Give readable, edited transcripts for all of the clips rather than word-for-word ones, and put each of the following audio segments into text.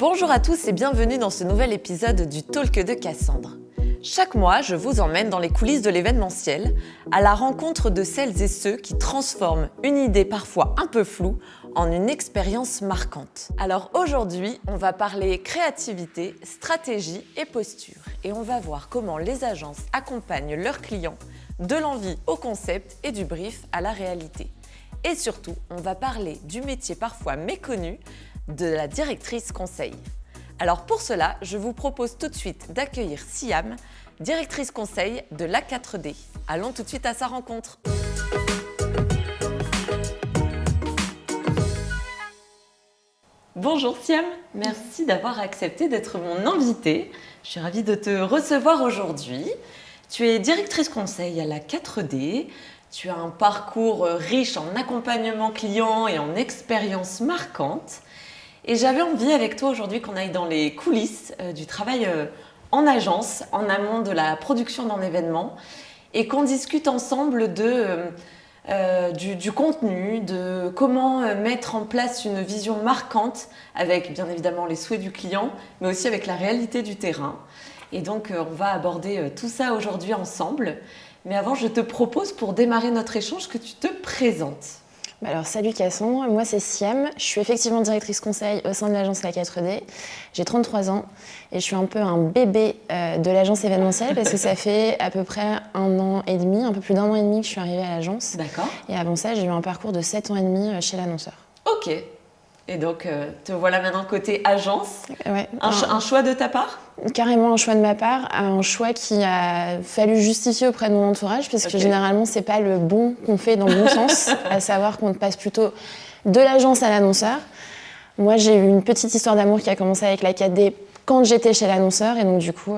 Bonjour à tous et bienvenue dans ce nouvel épisode du Talk de Cassandre. Chaque mois, je vous emmène dans les coulisses de l'événementiel, à la rencontre de celles et ceux qui transforment une idée parfois un peu floue en une expérience marquante. Alors aujourd'hui, on va parler créativité, stratégie et posture. Et on va voir comment les agences accompagnent leurs clients de l'envie au concept et du brief à la réalité. Et surtout, on va parler du métier parfois méconnu de la directrice conseil. Alors pour cela, je vous propose tout de suite d'accueillir Siam, directrice conseil de l'A4D. Allons tout de suite à sa rencontre. Bonjour Siam, merci d'avoir accepté d'être mon invitée. Je suis ravie de te recevoir aujourd'hui. Tu es directrice conseil à l'A4D. Tu as un parcours riche en accompagnement client et en expériences marquantes. Et j'avais envie avec toi aujourd'hui qu'on aille dans les coulisses du travail en agence, en amont de la production d'un événement, et qu'on discute ensemble du contenu, de comment mettre en place une vision marquante avec bien évidemment les souhaits du client, mais aussi avec la réalité du terrain. Et donc on va aborder tout ça aujourd'hui ensemble. Mais avant, je te propose pour démarrer notre échange que tu te présentes. Alors salut Cassandre, moi c'est Siam, je suis effectivement directrice conseil au sein de l'agence l'A4D. J'ai 33 ans et je suis un peu un bébé de l'agence événementielle parce que ça fait à peu près 1 an et demi, un peu plus d'1 an et demi que je suis arrivée à l'agence. D'accord. Et avant ça, j'ai eu un parcours de 7 ans et demi chez l'annonceur. Ok. Et donc, te voilà maintenant côté agence. Ouais. Un choix de ta part ? Carrément un choix de ma part, un choix qui a fallu justifier auprès de mon entourage parce que généralement c'est pas le bon qu'on fait dans le bon sens, à savoir qu'on passe plutôt de l'agence à l'annonceur. Moi j'ai eu une petite histoire d'amour qui a commencé avec l'A4D quand j'étais chez l'annonceur et donc du coup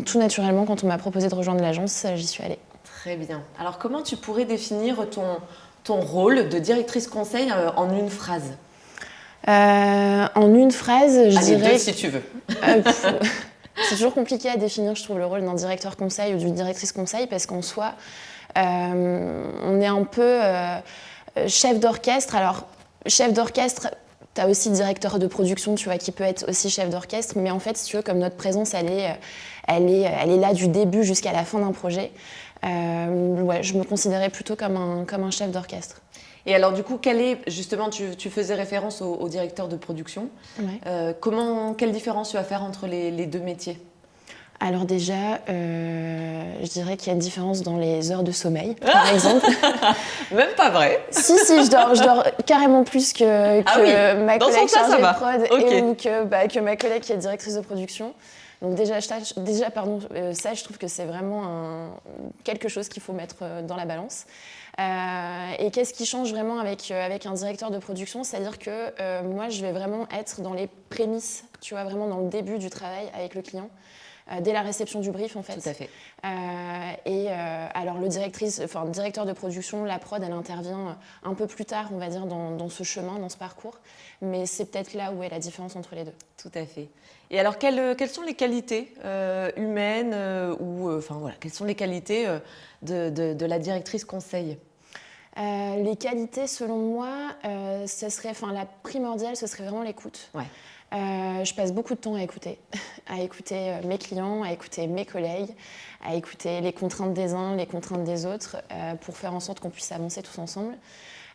tout naturellement quand on m'a proposé de rejoindre l'agence, j'y suis allée. Très bien. Alors comment tu pourrais définir ton rôle de directrice conseil en une phrase ? En une phrase, je dirais... Deux, si tu veux. C'est toujours compliqué à définir, je trouve, le rôle d'un directeur conseil ou d'une directrice conseil parce qu'en soi, on est un peu chef d'orchestre. Alors, chef d'orchestre, tu as aussi directeur de production, tu vois, qui peut être aussi chef d'orchestre. Mais en fait, si tu veux, comme notre présence, elle est là du début jusqu'à la fin d'un projet, je me considérais plutôt comme un chef d'orchestre. Et alors du coup, justement, tu faisais référence au directeur de production. Ouais. Quelle différence tu vas faire entre les deux métiers ? Alors déjà, je dirais qu'il y a une différence dans les heures de sommeil, par exemple. Même pas vrai. Si, je dors carrément plus que ma collègue chargée de prod ou que ma collègue qui est directrice de production. Donc déjà, ça, je trouve que c'est vraiment quelque chose qu'il faut mettre dans la balance. Et qu'est-ce qui change vraiment avec un directeur de production ? C'est-à-dire que moi, je vais vraiment être dans les prémices, tu vois, vraiment dans le début du travail avec le client, dès la réception du brief, en fait. Tout à fait. Alors, le directeur de production, la prod, elle intervient un peu plus tard, on va dire, dans ce chemin, dans ce parcours. Mais c'est peut-être là où est la différence entre les deux. Tout à fait. Et alors, quelles sont les qualités humaines quelles sont les qualités de la directrice conseil ? Les qualités, selon moi, la primordiale, ce serait vraiment l'écoute. Ouais. Je passe beaucoup de temps à écouter mes clients, à écouter mes collègues, à écouter les contraintes des uns, les contraintes des autres, pour faire en sorte qu'on puisse avancer tous ensemble.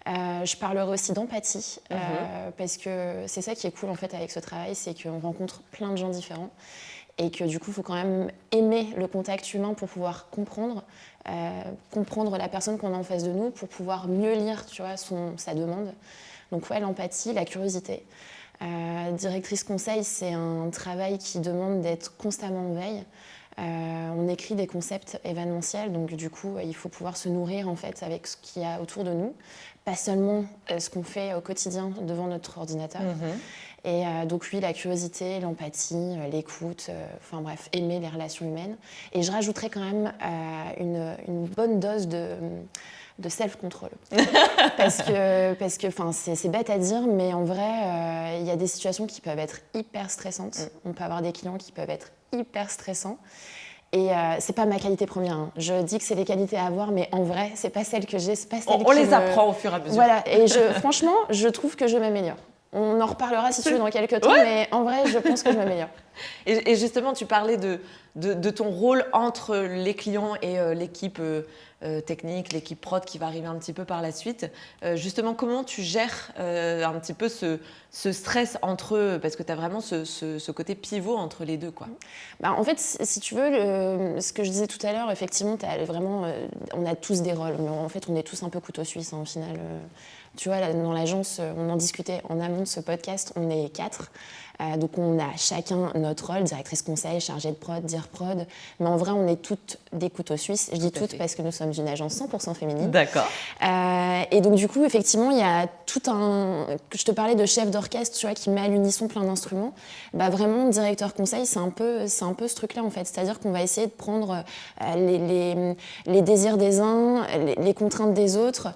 Je parlerai aussi d'empathie, parce que c'est ça qui est cool en fait avec ce travail, c'est qu'on rencontre plein de gens différents et que du coup, il faut quand même aimer le contact humain pour pouvoir comprendre la personne qu'on a en face de nous, pour pouvoir mieux lire, tu vois, sa demande. Donc ouais, l'empathie, la curiosité. Directrice conseil, c'est un travail qui demande d'être constamment en veille. On écrit des concepts événementiels, donc du coup, il faut pouvoir se nourrir en fait avec ce qu'il y a autour de nous, pas seulement ce qu'on fait au quotidien devant notre ordinateur. Et donc oui, la curiosité, l'empathie, l'écoute, aimer les relations humaines. Et je rajouterais quand même une bonne dose de self-control. parce que c'est bête à dire, mais en vrai, il y a des situations qui peuvent être hyper stressantes. On peut avoir des clients qui peuvent être hyper stressants. Et c'est pas ma qualité première. Hein. Je dis que c'est des qualités à avoir, mais en vrai, c'est pas celle que j'ai, c'est pas celle on les apprend au fur et à mesure. Voilà. Et franchement, je trouve que je m'améliore. On en reparlera si tu veux dans quelques temps, mais en vrai, je pense que je m'améliore. Et justement, tu parlais de ton rôle entre les clients et l'équipe technique, l'équipe prod qui va arriver un petit peu par la suite. Justement, comment tu gères un petit peu ce stress entre eux? Parce que tu as vraiment ce côté pivot entre les deux, quoi. En fait, si tu veux, ce que je disais tout à l'heure, effectivement, vraiment, on a tous des rôles. Mais en fait, on est tous un peu couteau suisse, au final. Tu vois, là, dans l'agence, on en discutait en amont de ce podcast, on est 4. Donc on a chacun notre rôle, directrice conseil, chargée de prod, dire prod. Mais en vrai, on est toutes des couteaux suisses. Je dis toutes parce que nous sommes une agence 100% féminine. D'accord. Et donc du coup, effectivement, il y a tout un... Je te parlais de chef d'orchestre, tu vois, qui met à l'unisson plein d'instruments. Vraiment, directeur conseil, c'est un peu ce truc-là, en fait. C'est-à-dire qu'on va essayer de prendre les désirs des uns, les contraintes des autres,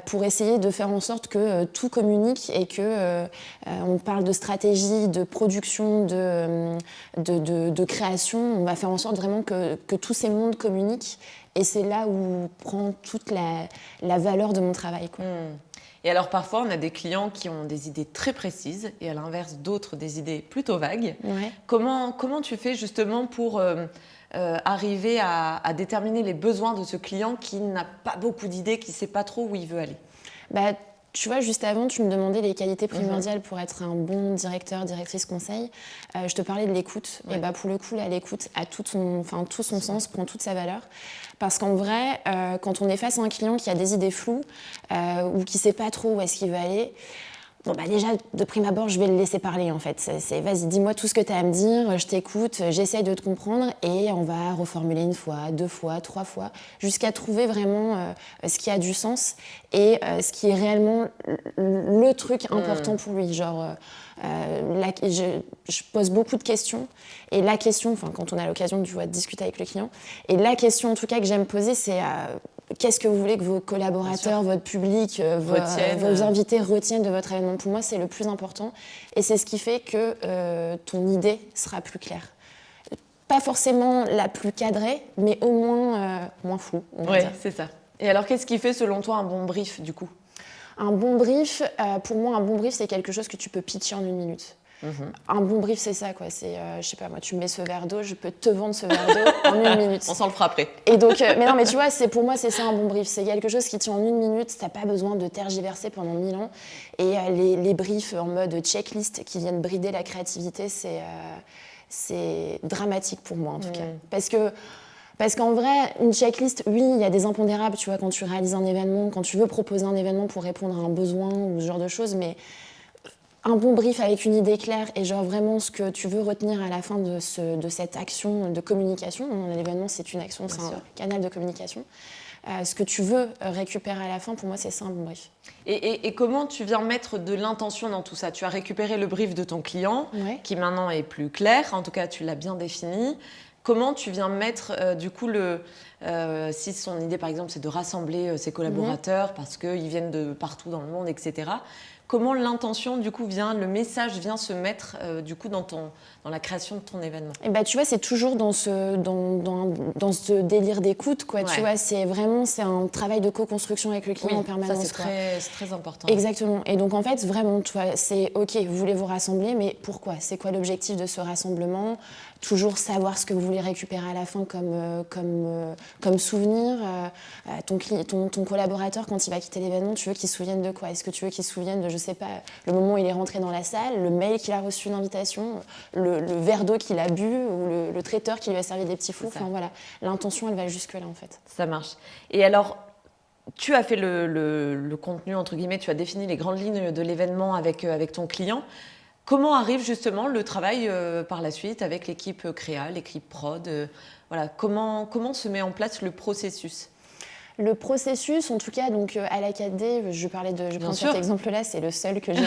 pour essayer de faire en sorte que tout communique et que on parle de stratégie, de production, de création. On va faire en sorte vraiment que tous ces mondes communiquent. Et c'est là où prend toute la valeur de mon travail, quoi. Et alors parfois, on a des clients qui ont des idées très précises et à l'inverse, d'autres des idées plutôt vagues. Ouais. Comment tu fais justement pour arriver à déterminer les besoins de ce client qui n'a pas beaucoup d'idées, qui ne sait pas trop où il veut aller? Tu vois, juste avant, tu me demandais les qualités primordiales pour être un bon directeur, directrice conseil. Je te parlais de l'écoute. Ouais. Et pour le coup, là, l'écoute a tout son sens, prend toute sa valeur. Parce qu'en vrai, quand on est face à un client qui a des idées floues ou qui ne sait pas trop où est-ce qu'il veut aller, déjà, de prime abord, je vais le laisser parler, en fait. Vas-y, dis-moi tout ce que tu as à me dire, je t'écoute, j'essaye de te comprendre et on va reformuler 1 fois, 2 fois, 3 fois, jusqu'à trouver vraiment ce qui a du sens et ce qui est réellement le truc important pour lui. Genre, je pose beaucoup de questions et la question, quand on a l'occasion de discuter avec le client, et la question en tout cas que j'aime poser, c'est... Qu'est-ce que vous voulez que vos collaborateurs, votre public, vos invités retiennent de votre événement? Pour moi, c'est le plus important. Et c'est ce qui fait que ton idée sera plus claire. Pas forcément la plus cadrée, mais au moins moins floue. Oui, c'est ça. Et alors, qu'est-ce qui fait, selon toi, un bon brief, du coup? Un bon brief, pour moi, un bon brief, c'est quelque chose que tu peux pitcher en 1 minute. Un bon brief, c'est ça, quoi. C'est, je sais pas, moi, tu me mets ce verre d'eau, je peux te vendre ce verre d'eau en 1 minute. On s'en le fera après. Et donc, mais tu vois, pour moi, c'est ça un bon brief. C'est quelque chose qui tient en 1 minute. T'as pas besoin de tergiverser pendant 1000 ans. Et les briefs en mode checklist qui viennent brider la créativité, c'est dramatique pour moi, en tout cas. Parce qu'en vrai, une checklist, oui, il y a des impondérables, tu vois, quand tu réalises un événement, quand tu veux proposer un événement pour répondre à un besoin ou ce genre de choses, mais un bon brief avec une idée claire et genre vraiment ce que tu veux retenir à la fin de cette action de communication. L'événement, c'est une action, c'est un canal de communication. Ce que tu veux récupérer à la fin, pour moi, c'est ça un bon brief. Et comment tu viens mettre de l'intention dans tout ça? Tu as récupéré le brief de ton client, qui maintenant est plus clair, en tout cas, tu l'as bien défini. Comment tu viens mettre, du coup, si son idée, par exemple, c'est de rassembler ses collaborateurs parce qu'ils viennent de partout dans le monde, etc. Comment l'intention, du coup, le message vient se mettre, du coup, dans la création de ton événement? Et tu vois, c'est toujours dans ce délire d'écoute, quoi. Tu vois, c'est un travail de co-construction avec le client en permanence. Ça, c'est très important. Exactement. Et donc, en fait, vraiment, tu vois, c'est OK, vous voulez vous rassembler, mais pourquoi? C'est quoi l'objectif de ce rassemblement? Toujours savoir ce que vous voulez récupérer à la fin comme souvenir. Ton collaborateur, quand il va quitter l'événement, tu veux qu'il se souvienne de quoi? Est-ce que tu veux qu'il se souvienne de, je sais pas, le moment où il est rentré dans la salle, le mail qu'il a reçu d'invitation, le verre d'eau qu'il a bu ou le traiteur qui lui a servi des petits fours? Enfin voilà, l'intention, elle va jusque-là, en fait. Ça marche. Et alors, tu as fait le contenu, entre guillemets, tu as défini les grandes lignes de l'événement avec ton client. Comment arrive justement le travail par la suite avec l'équipe créa, l'équipe prod comment se met en place le processus? Le processus, en tout cas, donc à la 4D, je prends cet exemple-là, c'est le seul que j'ai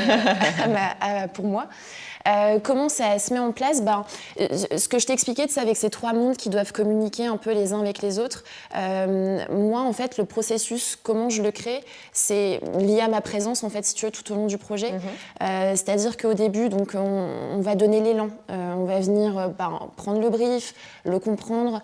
pour moi. Comment ça se met en place? Ce que je t'expliquais, avec ces 3 mondes qui doivent communiquer un peu les uns avec les autres, moi, en fait, le processus, comment je le crée, c'est lié à ma présence, en fait, si tu veux, tout au long du projet. C'est-à-dire qu'au début, donc, on va donner l'élan. On va venir prendre le brief, le comprendre,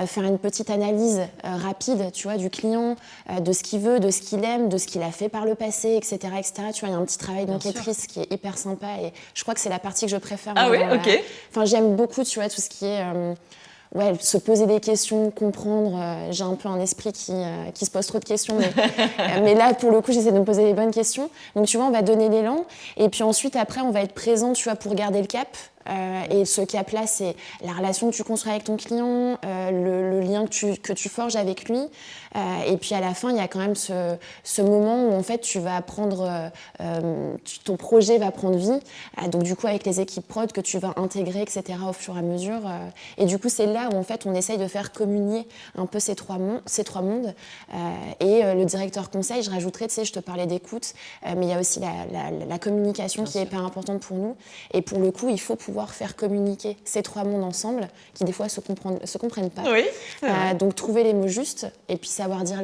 faire une petite analyse rapide, tu vois, du client, de ce qu'il veut, de ce qu'il aime, de ce qu'il a fait par le passé, etc., etc. Tu vois, il y a un petit travail d'enquêtrice qui est hyper sympa et je crois que c'est la partie que je préfère. Ah oui, ok. Enfin, j'aime beaucoup, tu vois, tout ce qui est se poser des questions, comprendre. J'ai un peu un esprit qui se pose trop de questions, mais là, pour le coup, j'essaie de me poser les bonnes questions. Donc, tu vois, on va donner l'élan et puis ensuite, après, on va être présent, tu vois, pour garder le cap. Et ce cap-là, c'est la relation que tu construis avec ton client, le lien que tu forges avec lui. Et puis à la fin, il y a quand même ce moment où en fait, tu vas prendre, ton projet va prendre vie. Donc du coup, avec les équipes prod que tu vas intégrer, etc. au fur et à mesure. Et du coup, c'est là où en fait, on essaye de faire communier un peu ces trois mondes. Et le directeur conseil, je rajouterais, tu sais, je te parlais d'écoute, mais il y a aussi la communication qui est hyper importante pour nous. Et pour le coup, il faut pouvoir faire communiquer ces 3 mondes ensemble, qui des fois se comprennent pas. Oui, donc trouver les mots justes et puis savoir dire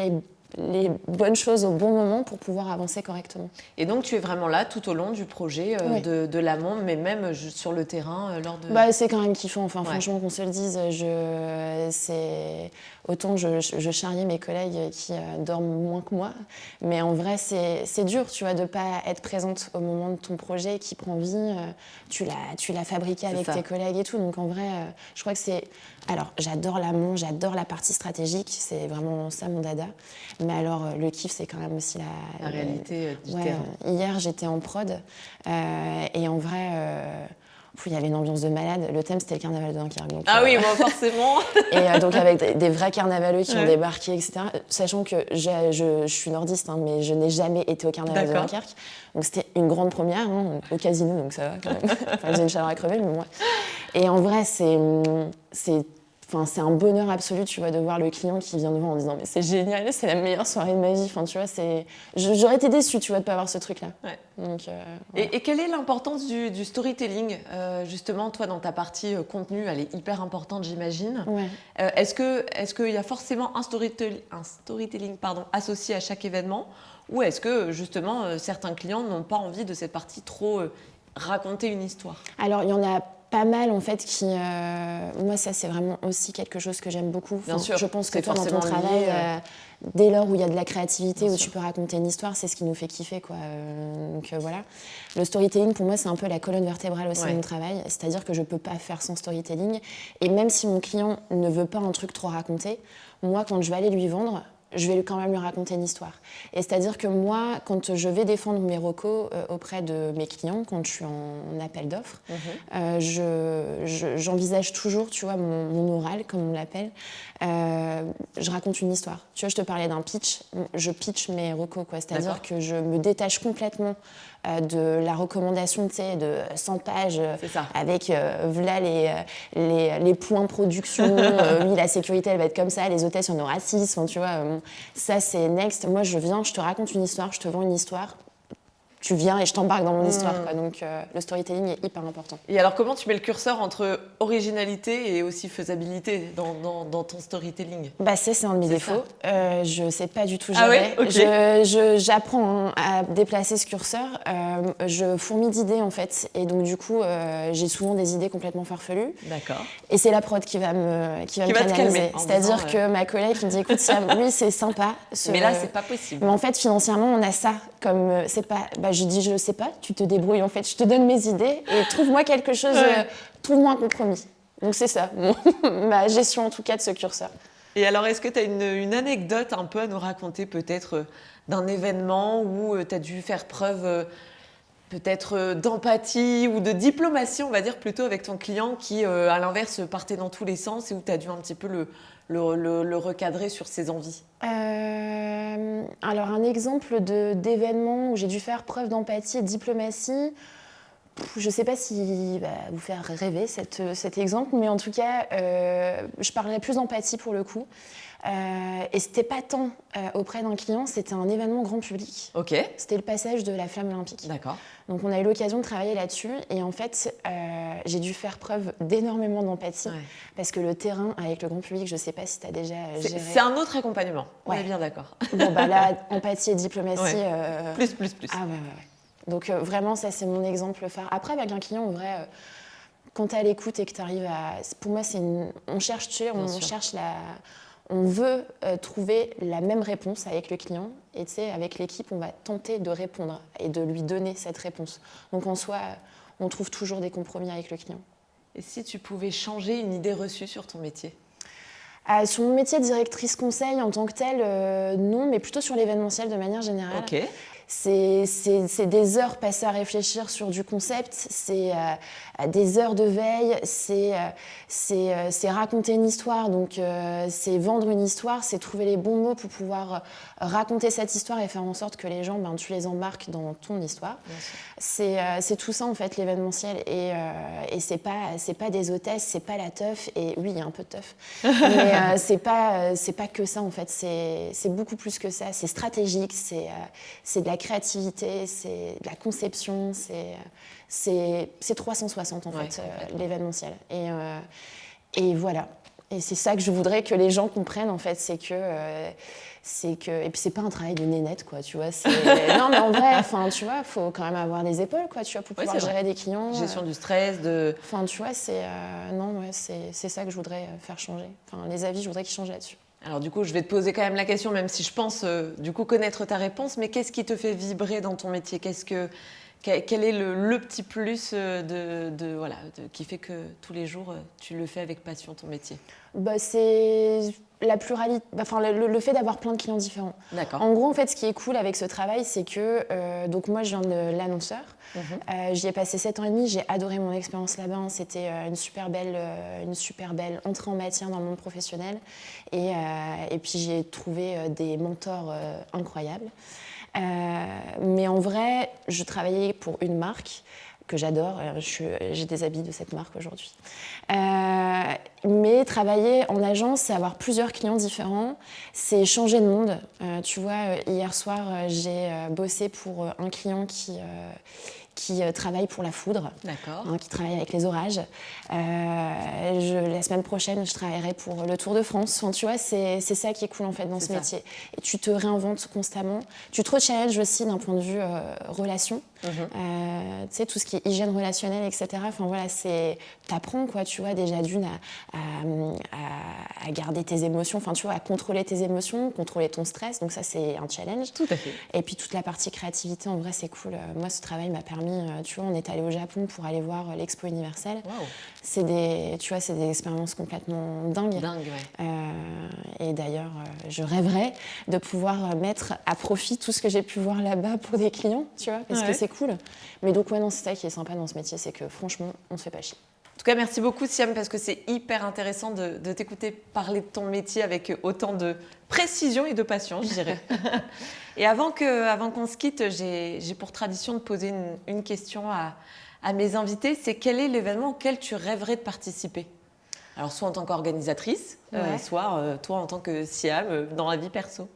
les bonnes choses au bon moment pour pouvoir avancer correctement. Et donc tu es vraiment là tout au long du projet oui. de l'amont, mais même sur le terrain lors de... C'est quand même kiffant, enfin, franchement qu'on se le dise, autant je charriais mes collègues qui dorment moins que moi, mais en vrai c'est dur, tu vois, de pas être présente au moment de ton projet qui prend vie, tu l'as fabriqué avec tes collègues et tout, donc en vrai je crois que c'est... Alors j'adore l'amont, j'adore la partie stratégique, c'est vraiment ça mon dada, mais alors le kiff c'est quand même aussi la réalité du terrain. Hier j'étais en prod et en vrai... il y avait une ambiance de malade. Le thème, c'était le carnaval de Dunkerque. Donc, oui, moi, forcément. Et donc, avec des vrais carnavaleux qui ont débarqué, etc. Sachant que je suis nordiste, hein, mais je n'ai jamais été au carnaval de Dunkerque. Donc, c'était une grande première, hein, au casino, donc ça va quand même. Enfin, j'ai une chaleur à crever, mais moi. Et en vrai, c'est un bonheur absolu, tu vois, de voir le client qui vient de voir en disant « mais c'est génial, c'est la meilleure soirée de ma vie ». Enfin, tu vois, j'aurais été déçue, tu vois, de ne pas avoir ce truc-là. Ouais. Donc, et quelle est l'importance du storytelling justement, toi, dans ta partie contenu, elle est hyper importante, j'imagine. Ouais. Est-ce qu'il y a forcément un storytelling associé à chaque événement, ou est-ce que, justement, certains clients n'ont pas envie de cette partie trop raconter une histoire? Alors, il y en a pas mal en fait qui... moi ça c'est vraiment aussi quelque chose que j'aime beaucoup. Bien sûr, je pense que toi dans ton travail, dès lors où il y a de la créativité, Bien où sûr. tu peux raconter une histoire, c'est ce qui nous fait kiffer quoi. Donc voilà. Le storytelling pour moi c'est un peu la colonne vertébrale aussi de mon travail. C'est-à-dire que je peux pas faire sans storytelling. Et même si mon client ne veut pas un truc trop raconté, moi quand je vais aller lui vendre, je vais quand même lui raconter une histoire. Et c'est-à-dire que moi, quand je vais défendre mes recos auprès de mes clients, quand je suis en appel d'offres, j'envisage toujours, tu vois, mon oral, comme on l'appelle. Je raconte une histoire. Tu vois, je te parlais d'un pitch. Je pitch mes recos, quoi. C'est-à-dire que je me détache complètement de la recommandation, tu sais, de 100 pages avec voilà les points production. Oui, la sécurité, elle va être comme ça. Les hôtesses, il y en aura 6. Enfin, tu vois, ça, c'est next. Moi, je viens, je te raconte une histoire, je te vends une histoire. Tu viens et je t'embarque dans mon histoire, quoi. Donc, le storytelling est hyper important. Et alors, comment tu mets le curseur entre originalité et aussi faisabilité dans ton storytelling? C'est un de mes défauts. Je sais pas du tout gérer. Ah ouais, okay. J'apprends à déplacer ce curseur. Je fourmille d'idées, en fait. Et donc, du coup, j'ai souvent des idées complètement farfelues. D'accord. Et c'est la prod qui va me canaliser. C'est-à-dire que ma collègue qui me dit, écoute, oui, c'est sympa. Mais là, c'est pas possible. Mais en fait, financièrement, on a ça. Comme c'est pas... je dis, je sais pas, tu te débrouilles, en fait. Je te donne mes idées et trouve-moi quelque chose, trouve-moi un compromis. Donc, c'est ça, ma gestion, en tout cas, de ce curseur. Et alors, est-ce que tu as une anecdote un peu à nous raconter, peut-être, d'un événement où tu as dû faire preuve... peut-être d'empathie ou de diplomatie, on va dire, plutôt avec ton client qui, à l'inverse, partait dans tous les sens et où tu as dû un petit peu le recadrer sur ses envies? Alors, un exemple d'événement où j'ai dû faire preuve d'empathie et de diplomatie, Je ne sais pas si va vous faire rêver cet exemple, mais en tout cas, je parlerai plus d'empathie pour le coup. Et c'était pas tant auprès d'un client, c'était un événement grand public. Ok. C'était le passage de la flamme olympique. D'accord. Donc on a eu l'occasion de travailler là-dessus et en fait j'ai dû faire preuve d'énormément d'empathie parce que le terrain avec le grand public, je sais pas si tu as déjà géré. C'est un autre accompagnement, on est bien d'accord. Bon bah là, empathie et diplomatie. Plus. Ah ouais. Donc vraiment ça c'est mon exemple phare. Après avec un client en vrai, quand tu es à l'écoute et que tu arrives à... Pour moi on cherche, tu sais, on cherche la... On veut trouver la même réponse avec le client et tu sais, avec l'équipe, on va tenter de répondre et de lui donner cette réponse. Donc en soi, on trouve toujours des compromis avec le client. Et si tu pouvais changer une idée reçue sur ton métier ? Sur mon métier de directrice conseil en tant que telle, non, mais plutôt sur l'événementiel de manière générale. Ok. C'est des heures passées à réfléchir sur du concept, c'est des heures de veille, c'est raconter une histoire, donc c'est vendre une histoire, c'est trouver les bons mots pour pouvoir raconter cette histoire et faire en sorte que les gens, tu les embarques dans ton histoire. C'est tout ça en fait l'événementiel et c'est pas des hôtesses, c'est pas la teuf, et oui il y a un peu de teuf, mais c'est pas que ça en fait, c'est beaucoup plus que ça, c'est stratégique, c'est de la créativité, c'est de la conception, c'est 360 en fait, l'événementiel. Et voilà. Et c'est ça que je voudrais que les gens comprennent en fait, c'est que et puis c'est pas un travail de nénette quoi, tu vois. Non mais en vrai, enfin tu vois, faut quand même avoir les épaules quoi, tu vois, pour pouvoir gérer des clients. Gestion du stress, Enfin tu vois, c'est ça que je voudrais faire changer. Enfin les avis, je voudrais qu'ils changent là-dessus. Alors du coup, je vais te poser quand même la question, même si je pense du coup connaître ta réponse, mais qu'est-ce qui te fait vibrer dans ton métier ? Quel est le petit plus qui fait que tous les jours, tu le fais avec passion, ton métier ? C'est la pluralité, le fait d'avoir plein de clients différents. D'accord. En gros, en fait, ce qui est cool avec ce travail, c'est que donc moi, je viens de l'annonceur. J'y ai passé 7 ans et demi. J'ai adoré mon expérience là-bas. C'était une super belle entrée en matière dans le monde professionnel. Et puis, j'ai trouvé des mentors incroyables. Mais en vrai, je travaillais pour une marque que j'adore. J'ai des habits de cette marque aujourd'hui. Mais travailler en agence, c'est avoir plusieurs clients différents, c'est changer de monde. Tu vois, hier soir, j'ai bossé pour un client qui travaille pour la foudre, qui travaille avec les orages. La semaine prochaine, je travaillerai pour le Tour de France. Enfin, tu vois, c'est ça qui est cool en fait dans ce métier. Et tu te réinventes constamment. Tu te rechallenges aussi d'un point de vue relation. Tu sais, tout ce qui est hygiène relationnelle, etc. Enfin voilà, t'apprends quoi, tu vois, déjà d'une à garder tes émotions, enfin tu vois, à contrôler tes émotions, contrôler ton stress. Donc ça, c'est un challenge. Tout à fait. Et puis toute la partie créativité, en vrai, c'est cool. Moi, ce travail m'a permis, tu vois, on est allé au Japon pour aller voir l'Expo universelle. Wow. C'est des expériences complètement dingues. Et d'ailleurs, je rêverais de pouvoir mettre à profit tout ce que j'ai pu voir là-bas pour des clients, tu vois, parce que c'est cool. Mais donc, non, c'est ça qui est sympa dans ce métier, c'est que franchement, on se fait pas chier. En tout cas, merci beaucoup Siam, parce que c'est hyper intéressant de t'écouter parler de ton métier avec autant de précision et de passion, je dirais. Et avant qu'on se quitte, j'ai pour tradition de poser une question à mes invités. C'est quel est l'événement auquel tu rêverais de participer ? Alors, soit en tant qu'organisatrice, soit toi en tant que Siam, dans la vie perso.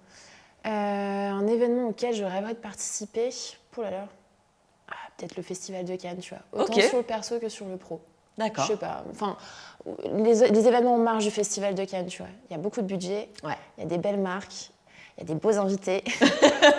Un événement auquel je rêverais de participer, peut-être le Festival de Cannes, tu vois. Autant sur le perso que sur le pro. D'accord. Je sais pas. Enfin, les événements en marge du Festival de Cannes, tu vois. Il y a beaucoup de budget, il y a des belles marques, il y a des beaux invités.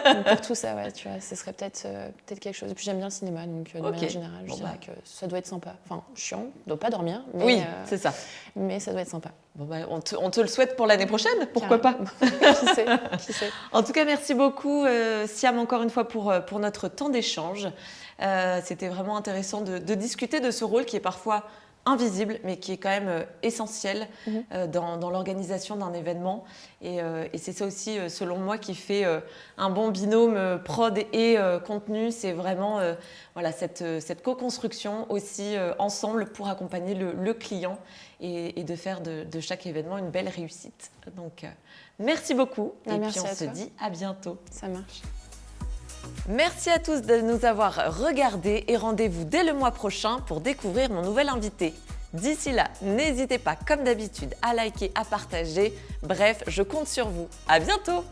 Donc pour tout ça, tu vois, ce serait peut-être quelque chose. Et puis j'aime bien le cinéma, donc de manière générale, je dirais que ça doit être sympa. Enfin, chiant, on ne doit pas dormir. Mais, oui, c'est ça. Mais ça doit être sympa. Bon, on te le souhaite pour l'année prochaine, pourquoi pas. Qui sait. En tout cas, merci beaucoup Siam encore une fois pour notre temps d'échange. C'était vraiment intéressant de discuter de ce rôle qui est parfois invisible, mais qui est quand même essentiel dans l'organisation d'un événement. Et c'est ça aussi, selon moi, qui fait un bon binôme prod et contenu. C'est vraiment cette co-construction aussi ensemble pour accompagner le client et de faire de chaque événement une belle réussite. Donc, merci beaucoup. Et puis, on se dit à bientôt. Ça marche. Merci à tous de nous avoir regardés et rendez-vous dès le mois prochain pour découvrir mon nouvel invité. D'ici là, n'hésitez pas comme d'habitude à liker, à partager. Bref, je compte sur vous. À bientôt!